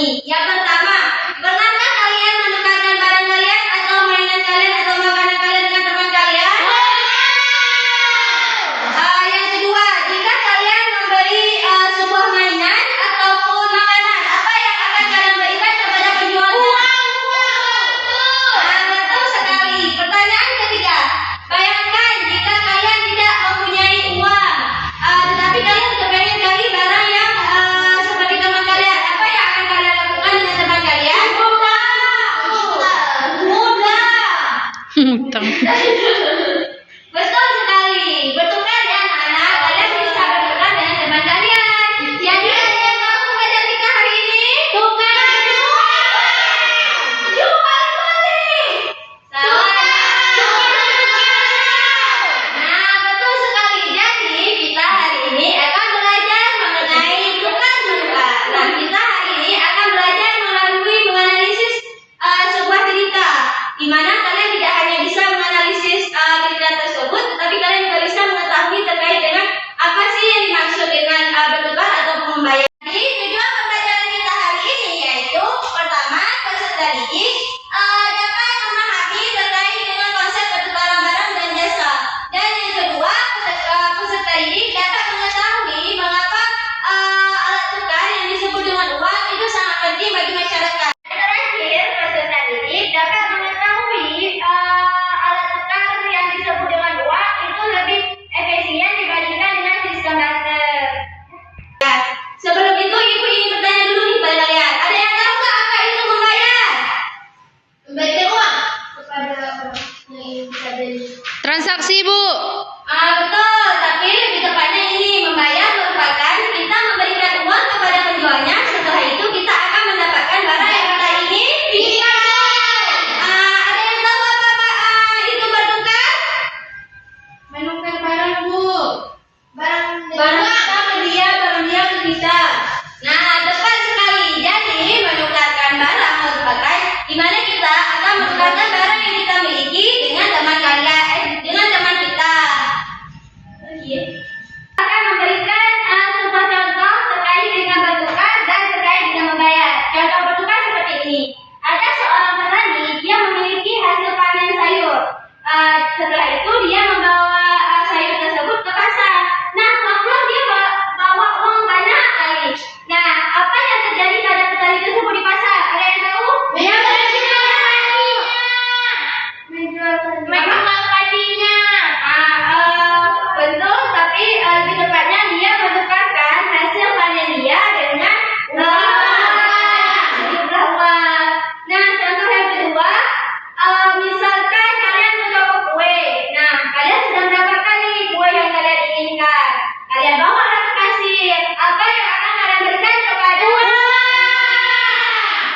ini. Yang pertama, pernahkah kalian menukarkan barang kalian atau mainan kalian atau makanan kalian dengan teman kalian? Yang kedua, jika kalian memberi sebuah mainan ataupun makanan, apa yang akan kalian berikan kepada penjualnya? Betul sekali. Pertanyaan ketiga, bayangkan jika kalian tidak mempunyai uang, tetapi kalian kepengen cari barang yang seperti teman kalian, apa yang akan kalian lakukan dengan teman kalian? Utang. Betul sekali. Bertukar ya anak-anak. Kalian bisa bertukar dengan teman kalian. Jadi ada yang mau belajar kita hari ini? Tukar jual beli. Nah, betul sekali. Jadi kita hari ini akan belajar mengenai tukar menukar. Nah, kita hari ini akan belajar melalui menganalisis sebuah cerita, di mana kalian tidak hanya bisa menganalisis cerita tersebut, tetapi kalian juga bisa mengetahui terkait dengan apa sih yang dimaksud dengan bertukar atau membayar. Jadi tujuan pembelajaran kita hari ini yaitu pertama, peserta didik dapat memahami terkait dengan konsep pertukaran barang dan jasa, dan yang kedua, peserta didik dapat mengetahui mengapa alat tukar yang disebut dengan uang itu sangat penting bagi masyarakat. Terakhir, peserta didik dapat mengetahui alat tukar yang disebut dengan uang itu lebih efisien dibandingkan dengan sistem barter. Nah, sebelum itu ibu ingin bertanya dulu nih kepada kalian, ada yang tahu nggak apa itu membayar? Memberikan uang kepada orang yang ingin kita beli. Transaksi, Bu. Betul, tapi lebih tepatnya ini membayar merupakan kita memberikan uang kepada penjualnya. Setelah itu kita akan mendapatkan barang yang kita inginkan. Ada yang tahu apa itu bertukar? Menukar barang, Bu. Barang kita mendia, barang dia untuk kita. Nah, tepat sekali. Jadi menukarkan barang merupakan di mana kita akan menukarkan barang yang kita miliki dengan teman kalian, dengan teman kita. Akan memberikan sebuah contoh terkait dengan bertukar dan terkait dengan membayar. Contoh bertukar seperti ini. Ada seorang petani, dia memiliki hasil panen sayur. Setelah itu dia membawa sayur tersebut ke pasar. Nah, kemudian dia bawa uang banyak kali. Nah, apa yang terjadi pada petani tersebut di pasar? Ada yang tahu? Menjual padinya. Betul, tapi lebih tepatnya dia menukarkan hasil panen dia dengan sejumlah uang. Nah, contoh yang kedua, misalkan kalian ke toko kue. Nah, kalian sudah mendapatkan nih kue yang kalian inginkan. Kalian bawalah ke kasir. Apa yang akan kalian berikan kepada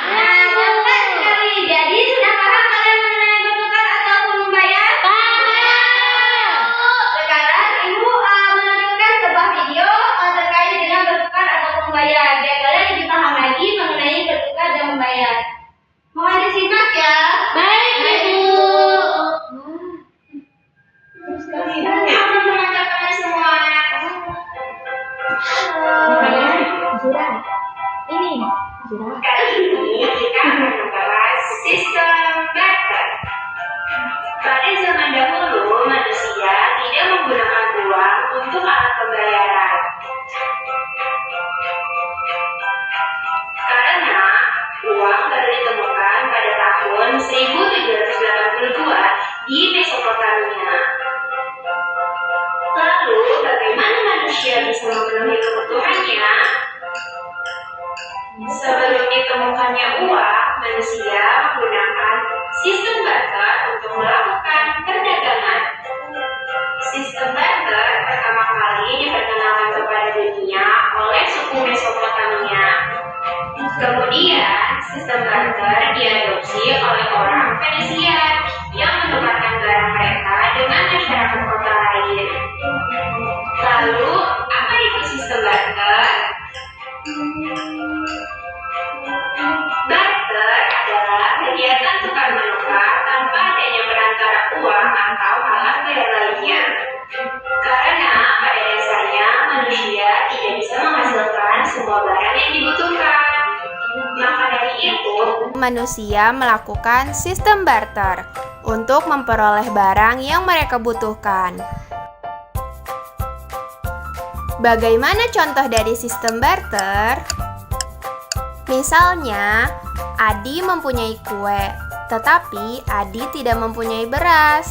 Nah, tepat sekali. Jadi sudah paham kalian mengenai bertukar ataupun membayar? Sekarang ibu menunjukkan sebuah video terkait dengan bertukar ataupun membayar, biar kalian lebih paham lagi mengenai bertukar dan membayar. Mohon disimak ya. Baik, Ibu. Teman-teman semua. Kali ini kita akan membahas sistem barter. Pada zaman dahulu, manusia tidak menggunakan uang untuk alat pembayaran. Karena uang baru ditemukan pada tahun 1782 di Mesopotamia. Lalu, bagaimana manusia bisa memenuhi kebutuhannya? Sebelum ditemukannya uang, manusia menggunakan sistem barter untuk melakukan perdagangan. Sistem barter pertama kali diperkenalkan kepada dunia oleh suku Mesopotamia. Kemudian, sistem barter diadopsi oleh orang Fenisia yang menukarkan barang mereka dengan masyarakat kota lain. Lalu, apa itu sistem barter? Barter adalah kegiatan tukar menukar tanpa adanya perantara uang atau alat bayar lainnya. Karena pada dasarnya manusia tidak bisa menghasilkan semua barang yang dibutuhkan. Maka Manusia melakukan sistem barter untuk memperoleh barang yang mereka butuhkan. Bagaimana contoh dari sistem barter? Misalnya, Adi mempunyai kue, tetapi Adi tidak mempunyai beras.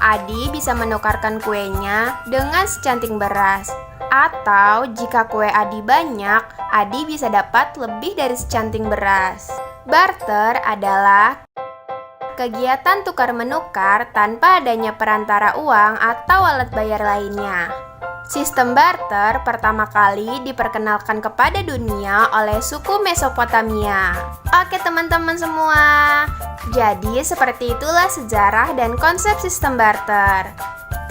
Adi bisa menukarkan kuenya dengan secanting beras. Atau jika kue Adi banyak, Adi bisa dapat lebih dari secanting beras. Barter adalah kegiatan tukar-menukar tanpa adanya perantara uang atau alat bayar lainnya. Sistem barter pertama kali diperkenalkan kepada dunia oleh suku Mesopotamia. Oke teman-teman semua, jadi seperti itulah sejarah dan konsep sistem barter.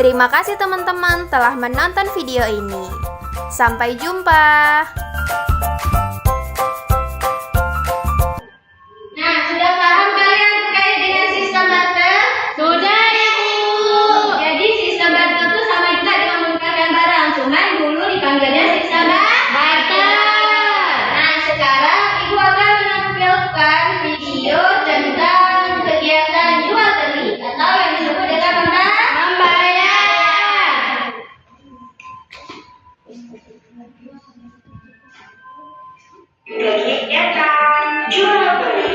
Terima kasih teman-teman telah menonton video ini. Sampai jumpa. Nah, sudah paham kalian terkait dengan sistem barter? Sudah, Ibu. Jadi sistem barter itu sama juga dengan menukarkan barang, cuman dulu dipanggilnya sistem barter. Nah, sekarang Ibu akan menampilkan video tentang kegiatan jual beli atau yang disebut dengan Membayar. Kegiatan jual beli.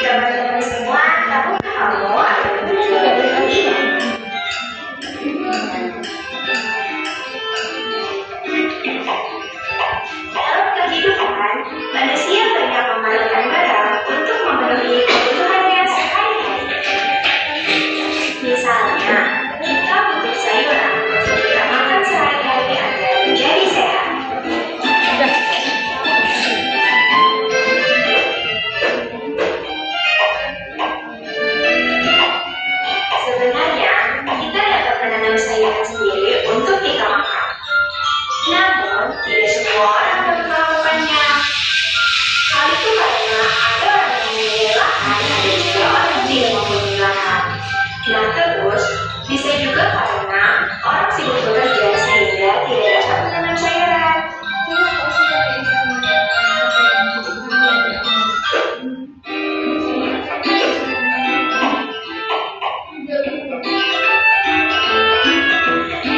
Teman-teman semua, tahukah kamu apa itu jual beli? Dalam kehidupan, manusia banyak memerlukan barang untuk memenuhi kebutuhannya sehari-hari. Misalnya, kita butuh sayuran untuk kita makan sehari-hari agar menjadi sehat. Sebenarnya, kita dapat menanam sayuran sendiri untuk kita makan. Namun, tidak semua orang dapat melakukannya. Hal itu karena ada orang yang memiliki lahan, ada juga orang yang tidak mempunyai lahan. Nah terus, bisa juga karena orang sibuk bekerja sehingga tidak dapat menanam sayuran.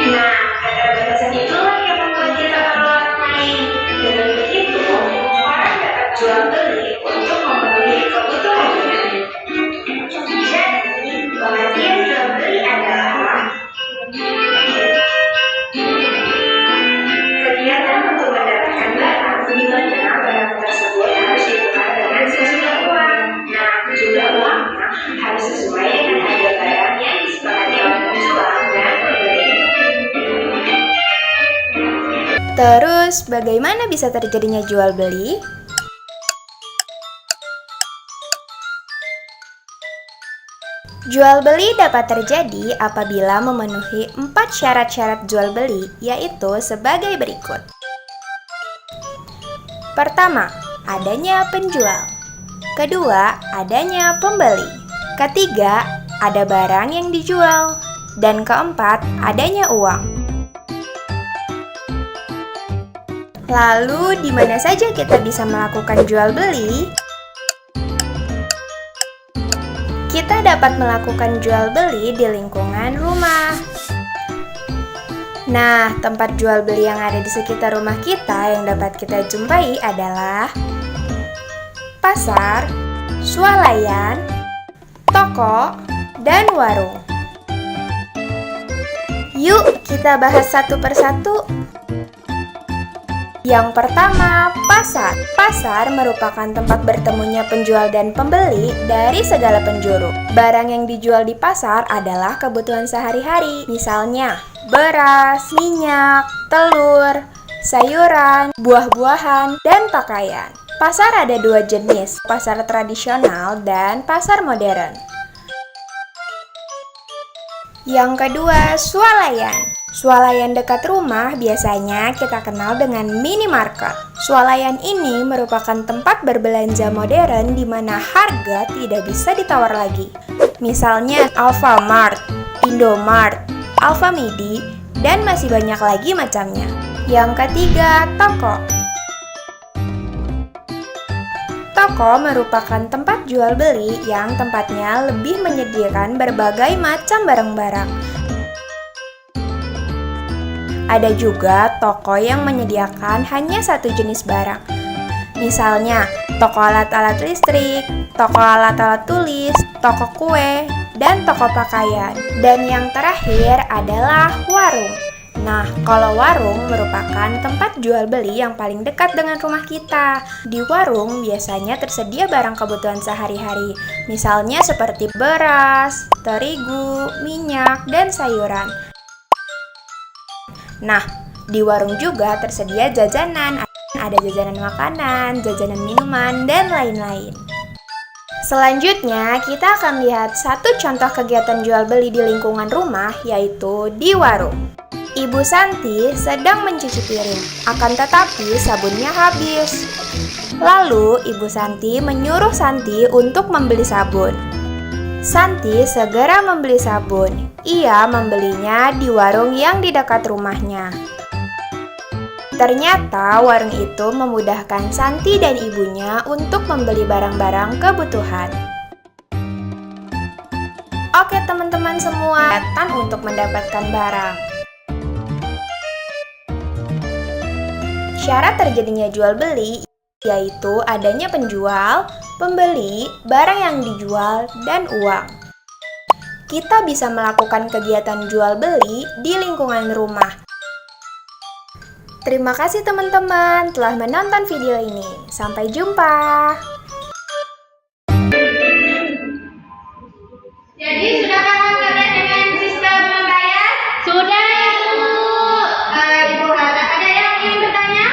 Nah, keterbatasan itulah yang membuat kita perlu orang lain. Dengan begitu, orang dapat jual beli untuk memenuhi kebutuhannya. Jadi, pengertian jual beli adalah kegiatan untuk mendapatkan barang di mana barang tersebut harus ditukar dengan sejumlah uang. Nah, jumlah uangnya harus sesuai dengan harga barang yang disepakati oleh penjual dan pembeli. Terus, bagaimana bisa terjadinya jual beli? Jual beli dapat terjadi apabila memenuhi 4 syarat-syarat jual beli, yaitu sebagai berikut. Pertama, adanya penjual. Kedua, adanya pembeli. Ketiga, ada barang yang dijual. Dan keempat, adanya uang. Lalu, di mana saja kita bisa melakukan jual beli? Kita dapat melakukan jual beli di lingkungan rumah. Nah, tempat jual beli yang ada di sekitar rumah kita yang dapat kita jumpai adalah pasar, swalayan, toko, dan warung. Yuk, kita bahas satu persatu. Yang pertama, pasar. Pasar merupakan tempat bertemunya penjual dan pembeli dari segala penjuru. Barang yang dijual di pasar adalah kebutuhan sehari-hari. Misalnya, beras, minyak, telur, sayuran, buah-buahan, dan pakaian. Pasar ada 2 jenis, pasar tradisional dan pasar modern. Yang kedua, swalayan. Swalayan dekat rumah biasanya kita kenal dengan minimarket. Swalayan ini merupakan tempat berbelanja modern di mana harga tidak bisa ditawar lagi. Misalnya Alfamart, Indomart, Alfa Midi, dan masih banyak lagi macamnya. Yang ketiga, toko. Toko merupakan tempat jual beli yang tempatnya lebih menyediakan berbagai macam barang-barang. Ada juga toko yang menyediakan hanya satu jenis barang. Misalnya, toko alat-alat listrik, toko alat-alat tulis, toko kue, dan toko pakaian. Dan yang terakhir adalah warung. Nah, kalau warung merupakan tempat jual beli yang paling dekat dengan rumah kita. Di warung biasanya tersedia barang kebutuhan sehari-hari, misalnya seperti beras, terigu, minyak, dan sayuran. Nah, di warung juga tersedia jajanan, ada jajanan makanan, jajanan minuman, dan lain-lain. Selanjutnya, kita akan lihat satu contoh kegiatan jual beli di lingkungan rumah, yaitu di warung. Ibu Santi sedang mencuci piring, akan tetapi sabunnya habis. Lalu, Ibu Santi menyuruh Santi untuk membeli sabun. Santi segera membeli sabun. Ia membelinya di warung yang di dekat rumahnya. Ternyata warung itu memudahkan Santi dan ibunya untuk membeli barang-barang kebutuhan. Oke teman-teman semua, datang untuk mendapatkan barang. Syarat terjadinya jual beli yaitu adanya penjual, pembeli, barang yang dijual, dan uang. Kita bisa melakukan kegiatan jual beli di lingkungan rumah. Terima kasih teman-teman telah menonton video ini. Sampai jumpa. Jadi sudah paham kalian dengan sistem membayar? Sudah, Bu. Ibu harap ada yang ingin bertanya?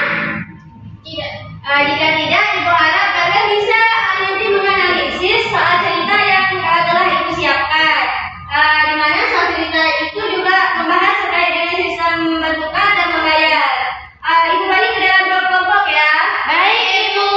Tidak. Jika tidak, Ibu harap kalian bisa nanti menganalisis soal cerita yang telah Ibu siapkan. Di mana soal cerita itu juga membahas terkait dengan sistem bertukar dan membayar. Ibu balik ke dalam kelompok ya. Baik, Ibu.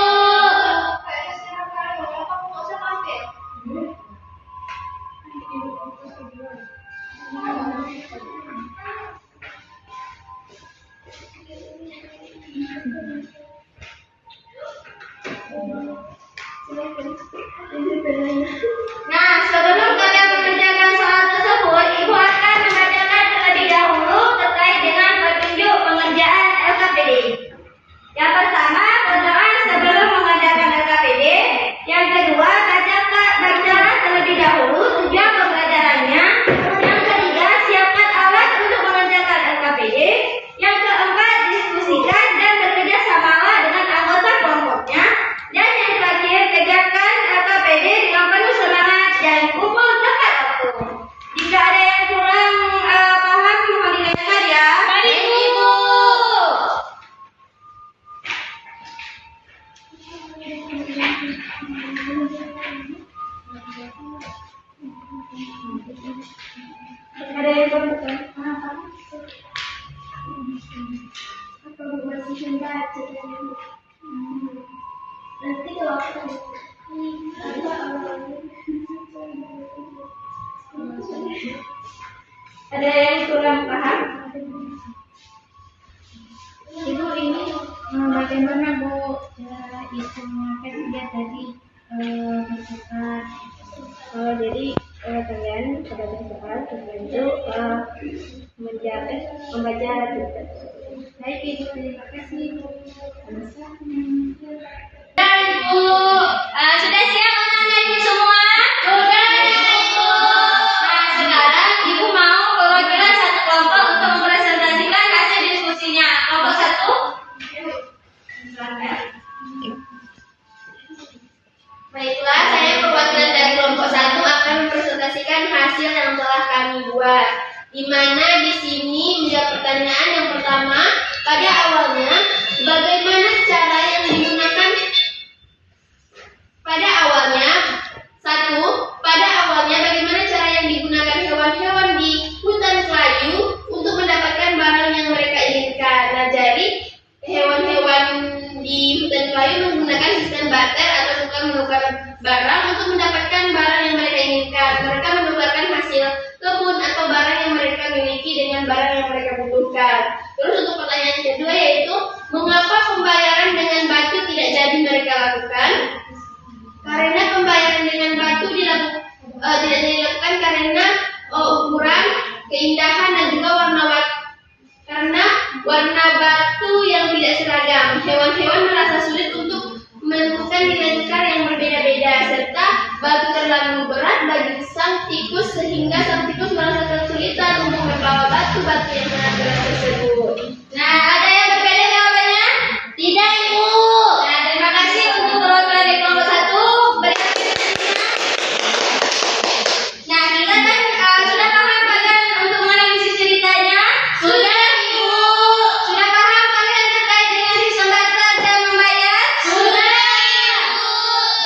Nah, sebelum kalian mengerjakan soal tersebut, Ibu akan membacakan terlebih dahulu terkait dengan petunjuk pengerjaan LKPD. Yang pertama, berdoa sebelum mengerjakan LKPD. Yang kedua, bacalah terlebih dahulu tujuan pembelajarannya. Yang ketiga, siapkan alat untuk mengerjakan LKPD. Yang keempat, diskusikan dan bekerja samalah dengan anggota kelompoknya. Dan yang terakhir, kerjakan LKPD dengan penuh semangat dan kumpul tepat waktu. Jika ada yang kurang paham, mohon ditanyakan ya. Baik, Ibu. Ada yang kurang paham? Nanti kalau ada yang kurang paham? Ibu ini bagaimana Bu cara hitungnya kan dia tadi bertukar. Jadi kalian pada bertukar terbantu membaca cerita. Baik Ibu, terima kasih Ibu. Dan Ibu, sudah siap anak-anak Ibu semua? Sudah, Ibu. Nah, sekarang Ibu mau perwakilan satu kelompok untuk mempresentasikan hasil diskusinya. Kelompok satu? Baiklah, saya perwakilan dari kelompok satu akan mempresentasikan hasil yang telah kami buat. Di mana di sini menjawab pertanyaan yang pertama, pada awalnya bagaimana cara yang digunakan? Pada awalnya bagaimana cara yang digunakan hewan-hewan di hutan Selayu untuk mendapatkan barang yang mereka inginkan. Nah, jadi hewan-hewan di hutan Selayu menggunakan sistem barter atau tukar menukar barang untuk mendapatkan barang yang mereka inginkan. Mereka menukarkan hasil kebun atau barang yang mereka miliki tidak seragam. Hewan-hewan merasa sulit untuk menentukan nilai tukar yang berbeda-beda, serta batu terlalu berat bagi sang tikus sehingga sang tikus merasa kesulitan untuk membawa batu-batu yang sangat berat tersebut. Nah, ada yang berbeda jawabannya? Tidak, Ibu. Nah, terima kasih untuk perwakilan dari kelompok 1. Berikan Nah, kita kan sudah paham kalian untuk menganalisis ceritanya? Sudah, Ibu. Sudah paham kalian terkait dengan sistem barter dan membayar? Sudah.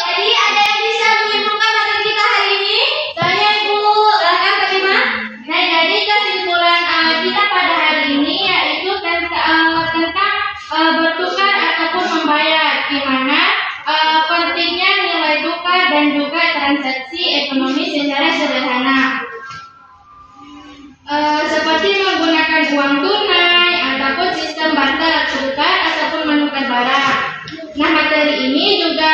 Jadi ada yang bisa menyimpulkan materi kita hari ini? Saya, Ibu. Silakan Kak Bima. Nah, jadi kesimpulan kita pada hari ini yaitu tentang bertukar ataupun membayar, di mana pentingnya nilai tukar dan juga transaksi ekonomi secara sederhana. Seperti menggunakan uang tunai ataupun sistem barter tukar ataupun menukar barang. Nah, materi ini juga